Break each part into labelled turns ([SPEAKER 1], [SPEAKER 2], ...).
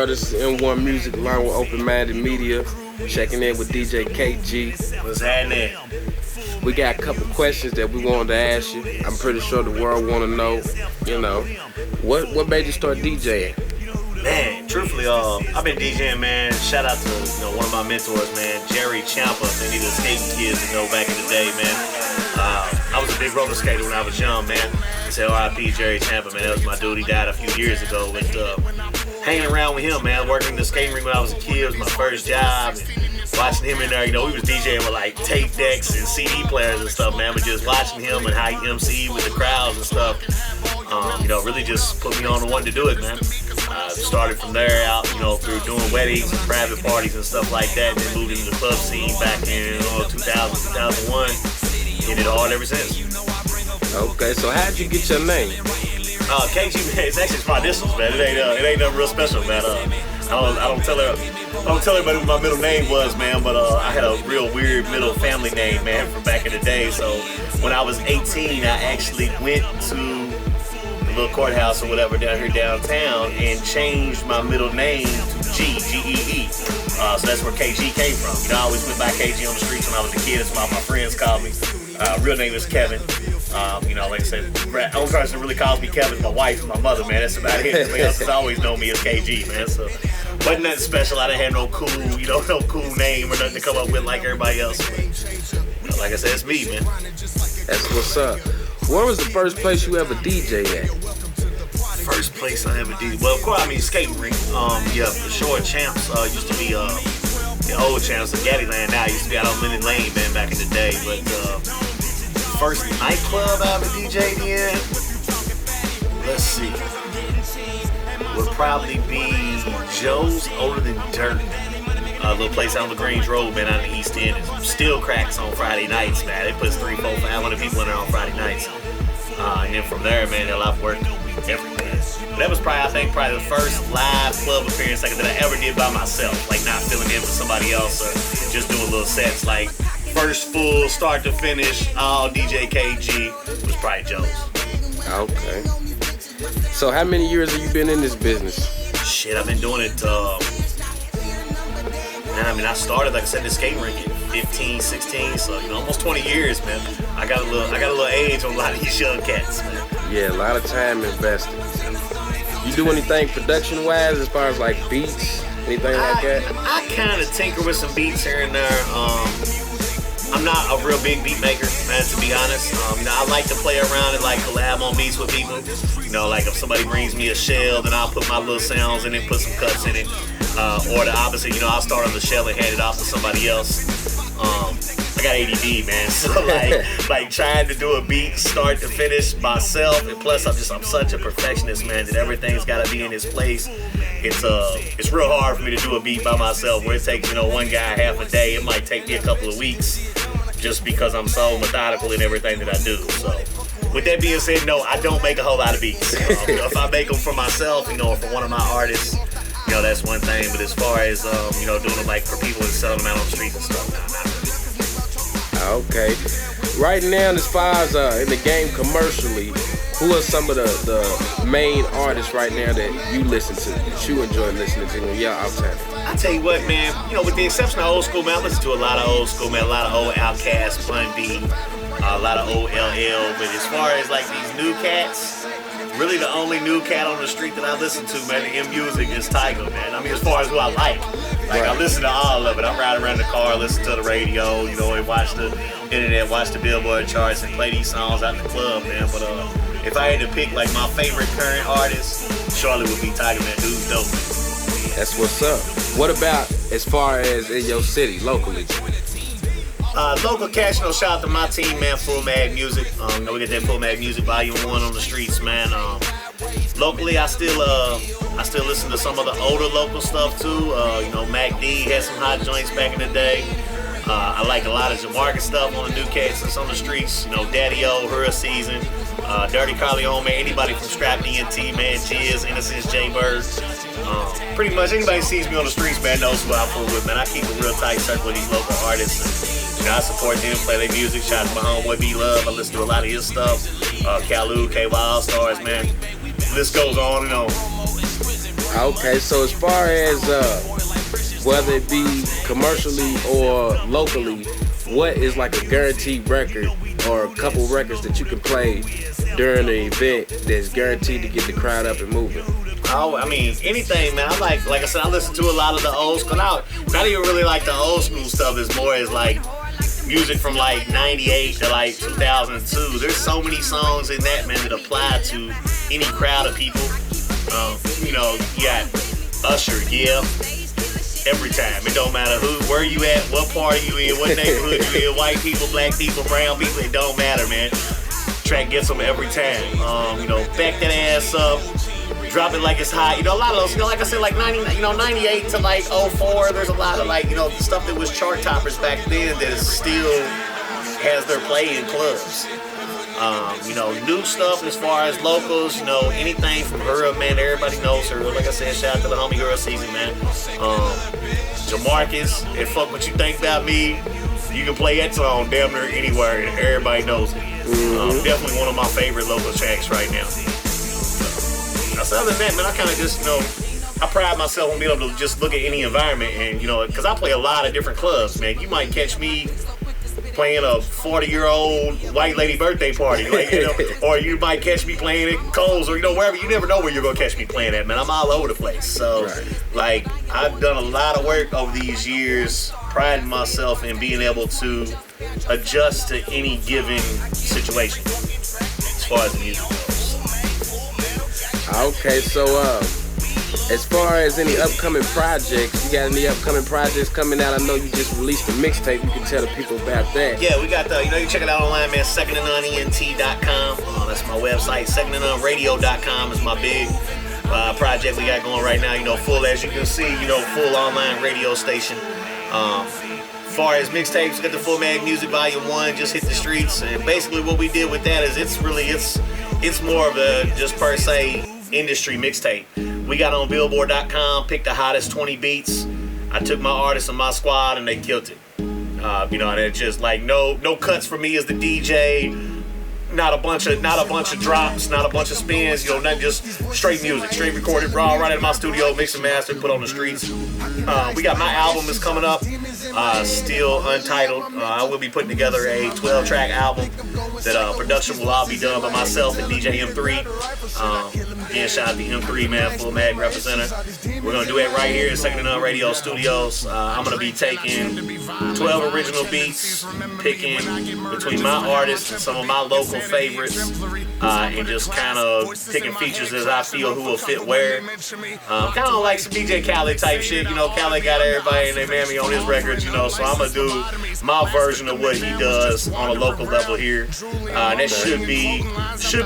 [SPEAKER 1] y'all? This is M1 Music along with Open Minded Media. Checking in with DJ Kgee.
[SPEAKER 2] What's happening?
[SPEAKER 1] We got a couple questions that we wanted to ask you. I'm pretty sure the world want to know, what made you start DJing?
[SPEAKER 2] Man, truthfully, I've been DJing, man. Shout out to one of my mentors, man, Jerry Champa. Any of the skating kids that know back in the day, man. I was a big roller skater when I was young, man. Say R.I.P. Jerry Champa, man. That was my dude. He died a few years ago. But hanging around with him, man, working in the skating rink when I was a kid, it was my first job. And watching him in there, we was DJing with like tape decks and CD players and stuff, man. But just watching him and how he MC'd with the crowds and stuff, really just put me on the one to do it, man. Started from there out, through doing weddings and private parties and stuff like that. And then moved into the club scene back in 2000, 2001. Did it all ever since.
[SPEAKER 1] Okay, so how'd you get your name?
[SPEAKER 2] Kgee, man, it's actually my initials, man. It ain't nothing real special, man. I don't tell everybody what my middle name was, man. But I had a real weird middle family name, man, from back in the day. So when I was 18, I actually went to the little courthouse or whatever down here downtown and changed my middle name to G-E-E. So that's where Kgee came from. I always went by Kgee on the streets when I was a kid. That's why my friends called me. Real name is Kevin. Like I said, the only person that really calls me Kevin is my wife and my mother, man. That's about it. Everybody else has always known me as Kgee, man. So wasn't nothing special. I didn't have no cool, no cool name or nothing to come up with like everybody else. But, like I said, it's me, man.
[SPEAKER 1] That's what's up. Where was the first place you ever DJ at?
[SPEAKER 2] First place I ever did. Well, of course, skating rink. For sure, Champs used to be the old Champs of Gattyland. Now used to be out on Linden Lane, man, back in the day. But first nightclub I ever DJ'd in, let's see, would probably be Joe's Older Than Dirt. A little place out on the Grange Road, man, out in the East End. It still cracks on Friday nights, man. They put 300, 400, 500 people in there on Friday nights. And then from there, man, I've worked everywhere. But that was probably the first live club appearance that I ever did by myself. Like not filling in for somebody else or just doing little sets. Like first full start to finish, all DJ Kgee was probably Joe's.
[SPEAKER 1] Okay. So how many years have you been in this business?
[SPEAKER 2] Shit, I've been doing it, I started, like I said, in the skating rink at 15, 16, so, almost 20 years, man. I got a little age on a lot of these young cats, man.
[SPEAKER 1] Yeah, a lot of time invested. You do anything production-wise as far as, like, beats, anything like that?
[SPEAKER 2] I kind of tinker with some beats here and there. I'm not a real big beat maker, man, to be honest. I like to play around and like collab on beats with people. Like if somebody brings me a shell, then I'll put my little sounds in it, put some cuts in it. Or the opposite, I'll start on the shell and hand it off to somebody else. I got ADD, man, so like trying to do a beat start to finish myself, and plus I'm such a perfectionist, man, that everything's got to be in its place. It's real hard for me to do a beat by myself where it takes one guy half a day. It might take me a couple of weeks just because I'm so methodical in everything that I do. So with that being said, no, I don't make a whole lot of beats. If I make them for myself, or for one of my artists, that's one thing. But as far as doing them like for people and selling them out on the streets and stuff, not really.
[SPEAKER 1] Okay. Right now, as far as in the game commercially, who are some of the main artists right now that you listen to, that you enjoy listening to when y'all outside?
[SPEAKER 2] I tell you what, man, with the exception of old school, man, I listen to a lot of old school, man, a lot of old Outkast, Pun B, a lot of old LL. But as far as like these new cats, really the only new cat on the street that I listen to, man, in music is Tyga, man. As far as who I like. Right. I listen to all of it. I'm riding around the car, listen to the radio, and watch the internet, watch the Billboard charts, and play these songs out in the club, man. But if I had to pick like my favorite current artist, Charlotte would be Tyga, man. Dude's dope.
[SPEAKER 1] That's what's up. What about as far as in your city, locally?
[SPEAKER 2] Local cash, shout out to my team, man, Full Mag Music. We get that Full Mag Music Volume 1 on the streets, man. Locally, I still listen to some of the older local stuff too. Mac D had some hot joints back in the day. I like a lot of Jamarcus stuff on the new cats that's on the streets. Daddy O, Her Season, Dirty Carleone, man. Anybody from STRAPP'D, man, Jizz, Innocence, J Bird. Pretty much anybody sees me on the streets, man, knows who I fool with, man. I keep a real tight circle with these local artists. And, I support them, play their music. Shout out to my homeboy B Love. I listen to a lot of his stuff. Kalu, KY All Stars, man. List goes on and on.
[SPEAKER 1] Okay, so as far as whether it be commercially or locally, what is like a guaranteed record or a couple records that you can play during the event that's guaranteed to get the crowd up and moving?
[SPEAKER 2] Oh, I mean, anything, man. I like I said, I listen to a lot of the old school. Not even really like the old school stuff. It's more as like music from like 98 to like 2002. There's so many songs in that, man, that apply to any crowd of people. You know, you got Usher, yeah. Every time. It don't matter where you at, what party you in, what neighborhood you in, white people, black people, brown people, it don't matter, man. Track gets them every time. You know, back that ass up, drop it like it's hot. You know, a lot of those, you know, like I said, like 98 to like 04, there's a lot of like, you know, stuff that was chart toppers back then that is still has their play in clubs. You know, new stuff as far as locals, you know, anything from her, man, everybody knows her. Like I said, shout out to the homie girl season, man. Jamarcus, and fuck what you think about me, you can play that song damn near anywhere and everybody knows it. Definitely one of my favorite local tracks right now. So, other than that, man, I kind of just, you know, I pride myself on being able to just look at any environment and, you know, because I play a lot of different clubs, man. You might catch me playing a 40-year-old white lady birthday party, like, you know, or you might catch me playing at Coles or, you know, wherever. You never know where you're gonna catch me playing at, man. I'm all over the place. So, like, I've done a lot of work over these years, priding myself in being able to adjust to any given situation as far as the music goes.
[SPEAKER 1] Okay, so as far as any upcoming projects, you got any upcoming projects coming out? I know you just released a mixtape. You can tell the people about that.
[SPEAKER 2] Yeah, we got you know, you check it out online, man. secondandunent.com. That's my website. secondandunradio.com is my big project we got going right now. You know, full, as you can see, you know, full online radio station. As far as mixtapes, we got the Full Mag Music Volume 1, just hit the streets. And basically what we did with that is it's more of a just per se industry mixtape. We got on Billboard.com, picked the hottest 20 beats. I took my artists and my squad and they killed it. You know, and it's just like no cuts for me as the DJ. Not a bunch of drops, not a bunch of spins, you know, not just straight music, straight recorded raw right out of my studio, mix and master, put on the streets. We got my album is coming up, still untitled. I will be putting together a 12-track album that production will all be done by myself and DJ M3. Again, shout out to M3, man, Full Mag representative. We're gonna do it right here in Second and None Radio Studios. I'm gonna be taking 12 original beats, picking between my artists and some of my local favorites, and just kind of picking features as I feel who will fit where. Kind of like some DJ Khaled type shit, you know. Khaled got everybody and they mammy on his records, you know. So I'm gonna do my version of what he does on a local level here. And that should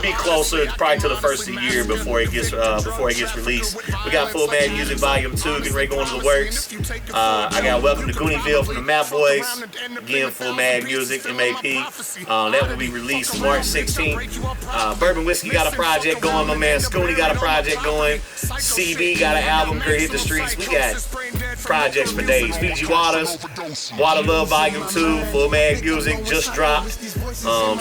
[SPEAKER 2] be closer probably to the first of the year before it gets released. We got Full Mag Music Volume 2 getting ready to go into the works. I got Welcome to Goonieeville from the Map Boys. Again, Full Mag Music, MAP. That will be released March 16th. Bourbon Whiskey got a project going. My man Scooney got a project going. CB got an album. Girl, hit the streets. We got projects for days. Fiji Waters, Water Love Volume 2, Full Mag Music just dropped.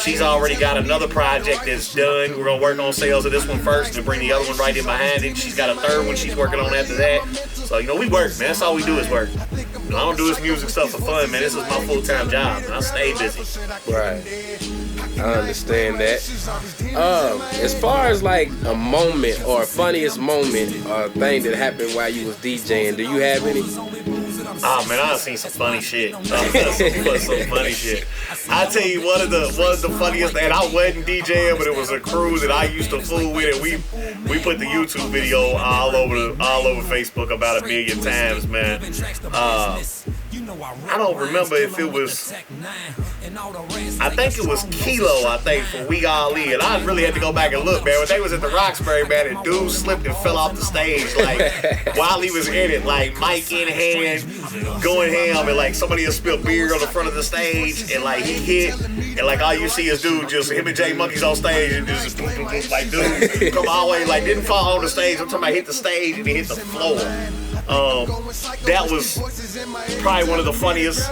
[SPEAKER 2] She's already got another project that's done. We're gonna work on sales of this one first and bring the other one right in behind it. She's got a third one she's working on after that. So, you know, we work, man. That's all we do is work. You know, I don't do this music stuff for fun, man. This is my full-time job, and I stay busy.
[SPEAKER 1] Right. I understand that. As far as like a moment or funniest moment or thing that happened while you was DJing, do you have any?
[SPEAKER 2] Oh man, I've seen some funny shit. Some funny shit. I tell you, one of the funniest, and I wasn't DJing, but it was a crew that I used to fool with, and we put the YouTube video all over Facebook about 1 million times, man. I don't remember if it was. I think it was Kilo, for We All In. I really had to go back and look, man. When they was at the Roxbury, man, and dude slipped and fell off the stage, like, while he was in it, like, mic in hand, going ham, and, like, somebody had spilled beer on the front of the stage, and, like, he hit, and, like, all you see is dude, just him and Jay Monkeys on stage, and just, like, dude, come all the way, like, didn't fall on the stage. I'm talking about hit the stage, and he hit the floor. That was probably one of the funniest,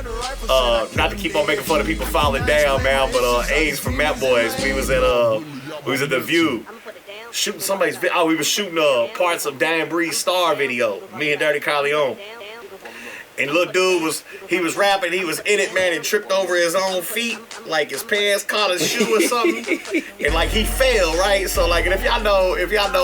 [SPEAKER 2] not to keep on making fun of people falling down, man, but A's from Map Boys, we was at the View. shooting somebody's video. Oh, we was shooting parts of Diane Bree's Star video, me and Dirty Carleone. And little dude was rapping, he was in it, man, and tripped over his own feet, like his pants caught his shoe or something. And like he fell, right? So like, and if y'all know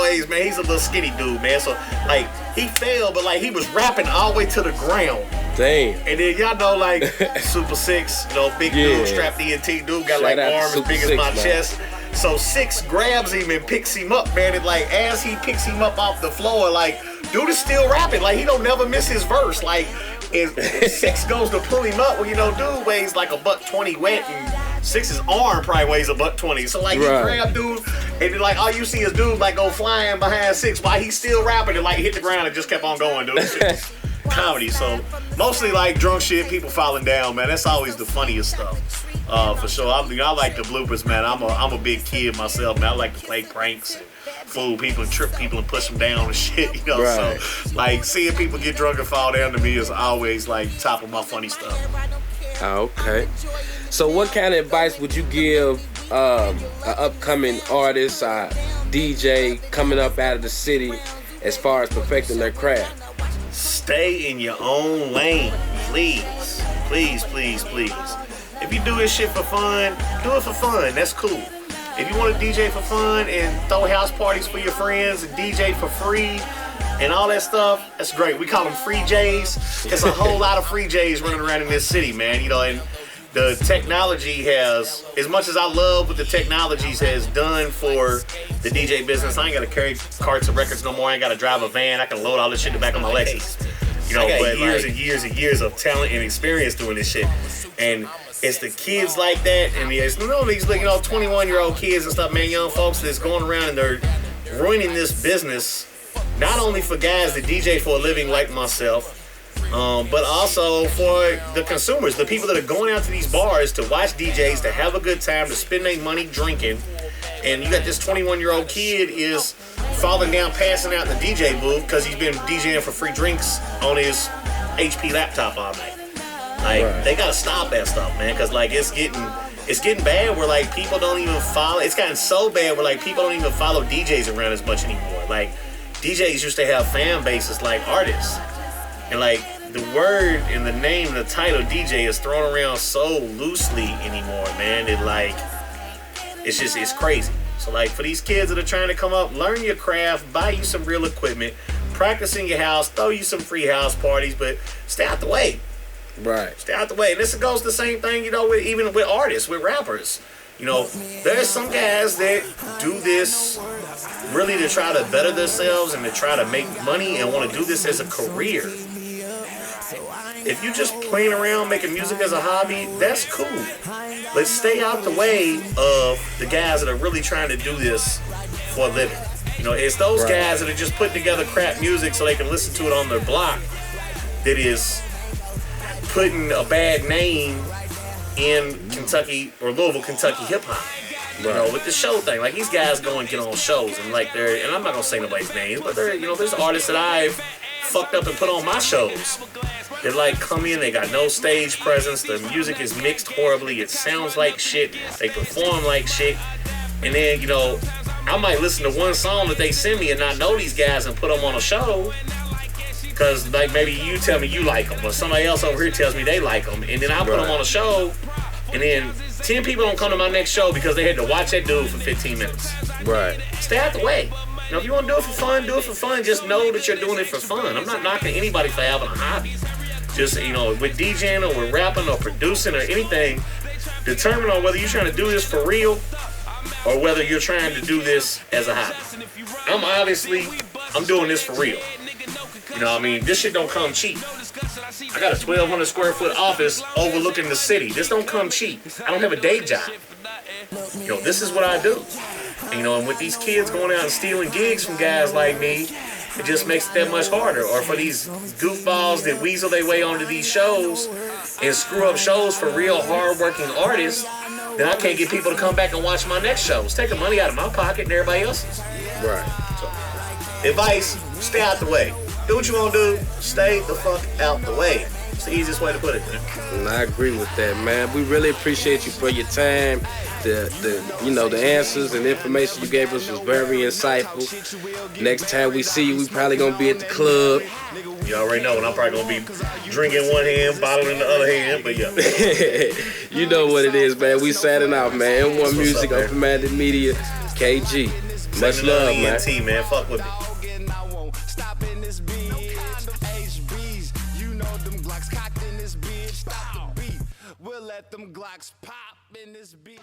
[SPEAKER 2] Ace, man, he's a little skinny dude, man. So like he fell, but like he was rapping all the way to the ground.
[SPEAKER 1] Damn.
[SPEAKER 2] And then y'all know like Super Six, big dude, strapped ENT dude, got like arms as big as my chest. So Six grabs him and picks him up, man. And like as he picks him up off the floor, like dude is still rapping. Like he don't never miss his verse. Like Six goes to pull him up. Well, dude weighs like $120 wet, and Six's arm probably weighs $120. So like he grabbed dude, and then like all you see is dude like go flying behind Six while he's still rapping and like hit the ground and just kept on going, dude. This shit was comedy. So mostly like drunk shit, people falling down, man. That's always the funniest stuff. For sure. I like the bloopers, man. I'm a big kid myself, man. I like to play pranks and fool people and trip people and push them down and shit,
[SPEAKER 1] Right.
[SPEAKER 2] So like seeing people get drunk and fall down to me is always like top of my funny stuff.
[SPEAKER 1] Okay. So what kind of advice would you give an upcoming artist, DJ coming up out of the city as far as perfecting their craft?
[SPEAKER 2] Stay in your own lane, please. Please, please, please. If you do this shit for fun, do it for fun. That's cool. If you want to DJ for fun and throw house parties for your friends and DJ for free and all that stuff, that's great. We call them free J's. There's a whole lot of free J's running around in this city, man. And the technology has, as much as I love what the technologies has done for the DJ business, I ain't got to carry carts of records no more. I ain't got to drive a van. I can load all this shit in the back of my Lexus. But years and years and years of talent and experience doing this shit. And it's the kids like that, and it's these 21-year-old kids and stuff, man, young folks that's going around and they're ruining this business, not only for guys that DJ for a living like myself, but also for the consumers, the people that are going out to these bars to watch DJs, to have a good time, to spend their money drinking. And you got this 21-year-old kid is falling down, passing out in the DJ booth because he's been DJing for free drinks on his HP laptop all night. Like, They gotta stop that stuff, man, because like it's getting bad where like people don't even follow. It's gotten so bad where like people don't even follow DJs around as much anymore. Like DJs used to have fan bases like artists, and like the word and the name and the title DJ is thrown around so loosely anymore, man. It's crazy. So like for these kids that are trying to come up, learn your craft, buy you some real equipment, practice in your house, throw you some free house parties, but stay out the way.
[SPEAKER 1] Right.
[SPEAKER 2] Stay out the way. And this goes the same thing, even with artists, with rappers. There's some guys that do this really to try to better themselves and to try to make money and want to do this as a career. If you just playing around making music as a hobby, that's cool. Let's stay out the way of the guys that are really trying to do this for a living. It's those guys that are just putting together crap music so they can listen to it on their block that is putting a bad name in Kentucky or Louisville, Kentucky hip hop. With the show thing, like these guys go and get on shows and like and I'm not gonna say nobody's names, but there's artists that I've fucked up and put on my shows. They like come in, they got no stage presence, the music is mixed horribly, it sounds like shit, they perform like shit, and then I might listen to one song that they send me and not know these guys and put them on a show. Because like maybe you tell me you like them, or somebody else over here tells me they like them, and then I put them on a show, and then 10 people don't come to my next show because they had to watch that dude for 15 minutes.
[SPEAKER 1] Right.
[SPEAKER 2] Stay out the way. If you want to do it for fun, do it for fun. Just know that you're doing it for fun. I'm not knocking anybody for having a hobby. Just with DJing or with rapping or producing or anything, determine on whether you're trying to do this for real or whether you're trying to do this as a hobby. I'm doing this for real. This shit don't come cheap. I got a 1,200 square foot office overlooking the city. This don't come cheap. I don't have a day job. This is what I do. And with these kids going out and stealing gigs from guys like me, it just makes it that much harder. Or for these goofballs that weasel their way onto these shows and screw up shows for real hard-working artists, then I can't get people to come back and watch my next shows. Taking money out of my pocket and everybody else's.
[SPEAKER 1] Right.
[SPEAKER 2] So, advice, stay out the way. Do what you want to do. Stay the fuck out the way. It's the easiest way to put it, man.
[SPEAKER 1] And I agree with that, man. We really appreciate you for your time. The answers and the information you gave us was very insightful. Next time we see you, we probably gonna be at the club.
[SPEAKER 2] You already know, and I'm probably gonna be drinking one hand, bottle in the other hand, but yeah.
[SPEAKER 1] You know what it is, man. We signing out, man. M1 Music,
[SPEAKER 2] up,
[SPEAKER 1] Open Minded Media, Kgee. Much love, man.
[SPEAKER 2] ENT, man. Fuck with me.
[SPEAKER 3] We'll let them Glocks pop in this beat.